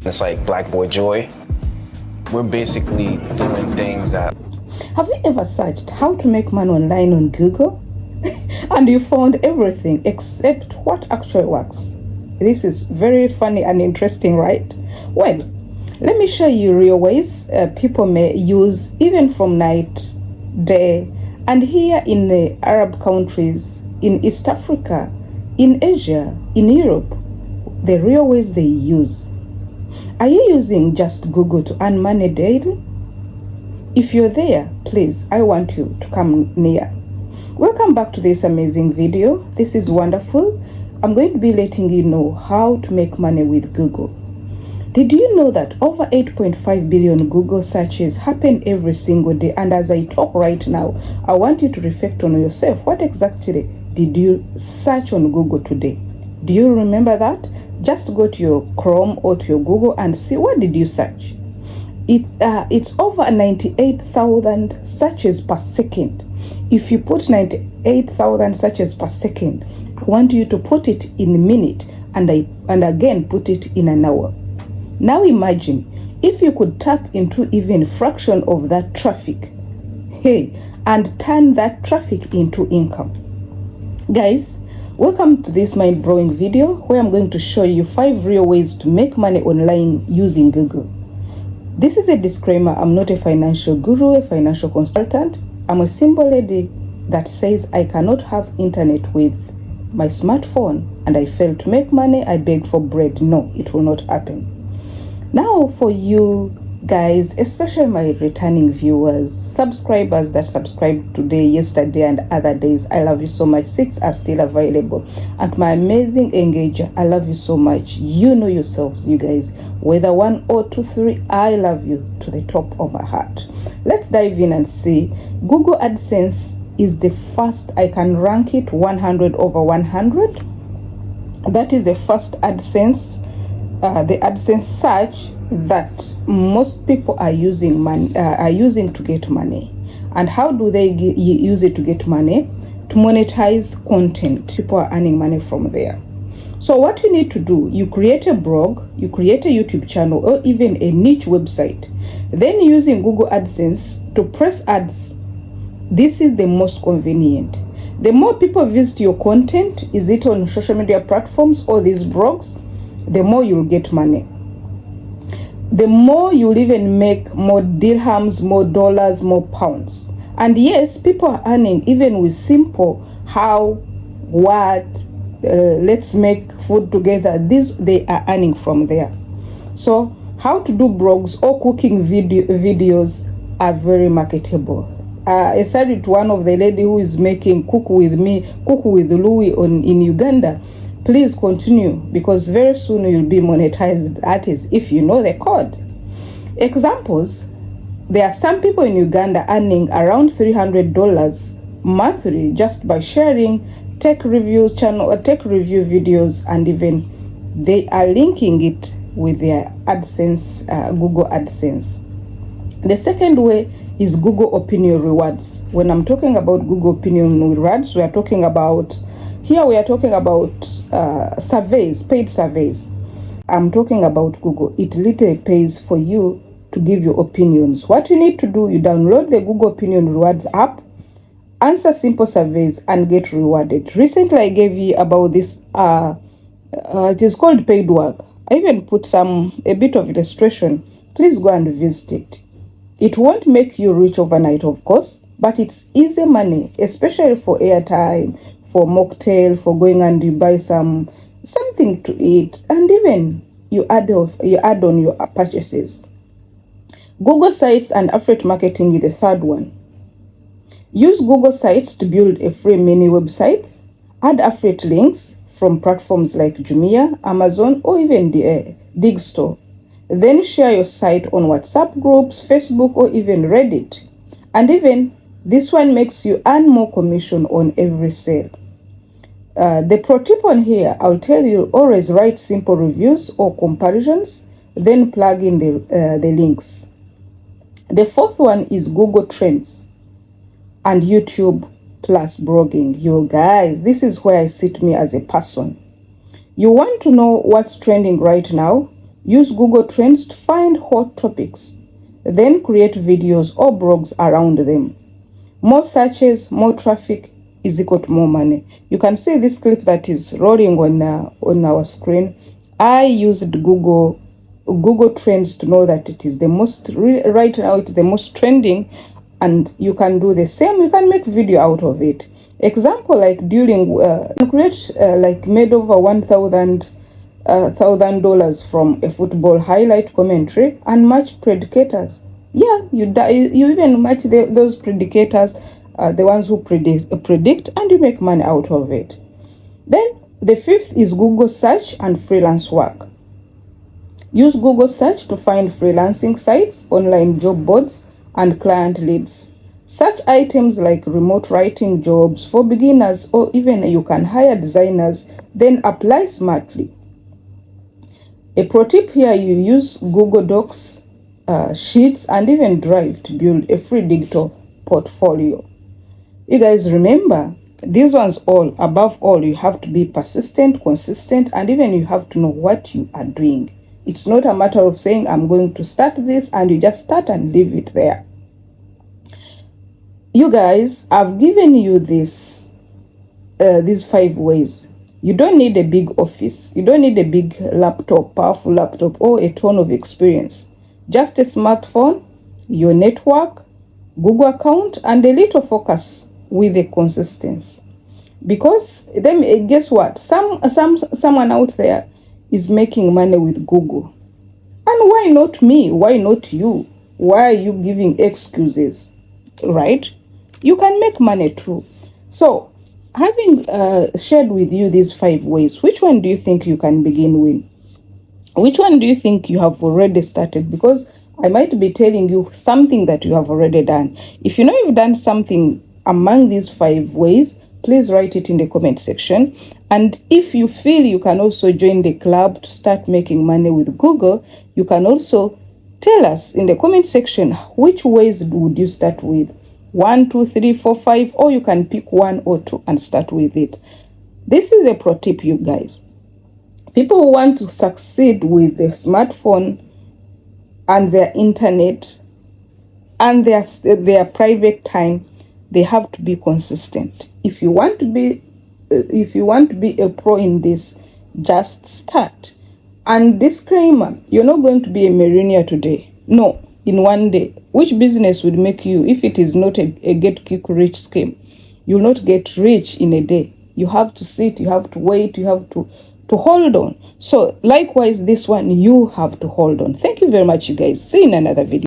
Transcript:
It's like Black Boy Joy. We're basically doing things that... Have you ever searched how to make money online on Google? And you found everything except what actually works. This is very funny and interesting, right? Well, let me show you real ways people may use even from night, day, and here in the Arab countries, in East Africa, in Asia, in Europe, the real ways they use. Are you using just Google to earn money daily? If you're there, please, I want you to come near. Welcome back to this amazing video. This is wonderful. I'm going to be letting you know how to make money with Google. Did you know that over 8.5 billion Google searches happen every single day? And as I talk right now, I want you to reflect on yourself. What exactly did you search on Google today? Do you remember that? Just go to your Chrome or to your Google and see what did you search. It's over 98,000 searches per second. If you put 98,000 searches per second, I want you to put it in a minute and again put it in an hour. Now imagine if you could tap into even a fraction of that traffic, hey, and turn that traffic into income. Guys, welcome to this mind-blowing video where I'm going to show you 5 real ways to make money online using Google. This is a disclaimer. I'm not a financial guru, a financial consultant. I'm a simple lady that says I cannot have internet with my smartphone and I fail to make money, I beg for bread. No, it will not happen. Now for you guys, especially my returning viewers, subscribers that subscribed today, yesterday and other days, I love you so much. Seats are still available. And my amazing engager, I love you so much. You know yourselves, you guys, whether 1 or 2, 3, I love you to the top of my heart. Let's dive in and see. Google AdSense is the first. I can rank it 100 over 100. That is the first AdSense, the AdSense search that most people are using to get money. And how do they use it to get money? To monetize content. People are earning money from there. So what you need to do, you create a blog, you create a YouTube channel, or even a niche website. Then using Google AdSense to press ads. This is the most convenient. The more people visit your content, is it on social media platforms or these blogs, the more you'll get money. The more you'll even make more dirhams, more dollars, more pounds. And yes, people are earning even with simple how, what, let's make food together. They are earning from there. So how to do blogs or cooking videos are very marketable. I said it to one of the lady who is making Cook With Louie in Uganda. Please continue, because very soon you'll be monetized. That is, if you know the code. Examples: there are some people in Uganda earning around $300 monthly just by sharing tech review videos, and even they are linking it with their AdSense, Google AdSense. The second way is Google Opinion Rewards. When I'm talking about Google Opinion Rewards, we are talking about surveys, paid surveys. I'm talking about Google. It literally pays for you to give your opinions. What you need to do, you download the Google Opinion Rewards app, answer simple surveys, and get rewarded. Recently, I gave you about this. It is called paid work. I even put a bit of illustration. Please go and visit it. It won't make you rich overnight, of course, but it's easy money, especially for airtime, for mocktail, for going and you buy something to eat, and even you add on your purchases. Google Sites and affiliate marketing is the third one. Use Google Sites to build a free mini website. Add affiliate links from platforms like Jumia, Amazon, or even Digstore. Then share your site on WhatsApp groups, Facebook, or even Reddit. And even this one makes you earn more commission on every sale. The pro tip on here, I'll tell you, always write simple reviews or comparisons, then plug in the links. The fourth one is Google Trends and YouTube plus blogging. You guys, this is where I sit me as a person. You want to know what's trending right now? Use Google Trends to find hot topics. Then create videos or blogs around them. More searches, more traffic is equal to more money. You can see this clip that is rolling on our screen. I used Google Trends to know that it is the most, right now it is the most trending, and you can do the same. You can make video out of it. Example, like during create like made over $1,000 from a football highlight commentary and match predicators. Yeah, you even match those predicators, the ones who predict, and you make money out of it. Then the fifth is Google search and freelance work. Use Google search to find freelancing sites, online job boards, and client leads. Search items like remote writing jobs for beginners, or even you can hire designers, then apply smartly. A pro tip here, you use Google Docs, Sheets, and even Drive to build a free digital portfolio. You guys remember, these ones all, above all, you have to be persistent, consistent, and even you have to know what you are doing. It's not a matter of saying, I'm going to start this, and you just start and leave it there. You guys, I've given you these 5 ways. You don't need a big office. You don't need a big laptop, powerful laptop, or a ton of experience. Just a smartphone, your network, Google account, and a little focus with a consistency. Because then, guess what? Someone out there is making money with Google. And why not me? Why not you? Why are you giving excuses? Right? You can make money too. So, having shared with you these 5 ways, which one do you think you can begin with? Which one do you think you have already started? Because I might be telling you something that you have already done. If you know you've done something among these 5 ways, please write it in the comment section. And if you feel you can also join the club to start making money with Google, you can also tell us in the comment section which ways would you start with. 1, 2, 3, 4, 5, or you can pick 1 or 2 and start with it. This is a pro tip, you guys. People who want to succeed with their smartphone and their internet and their private time, they have to be consistent. If you want to be a pro in this, just start. And disclaimer, you're not going to be a millionaire today. No, in one day. Which business would make you, if it is not a get quick rich scheme? You'll not get rich in a day. You have to sit, you have to wait, you have to hold on. So likewise, this one, you have to hold on. Thank you very much, you guys. See you in another video.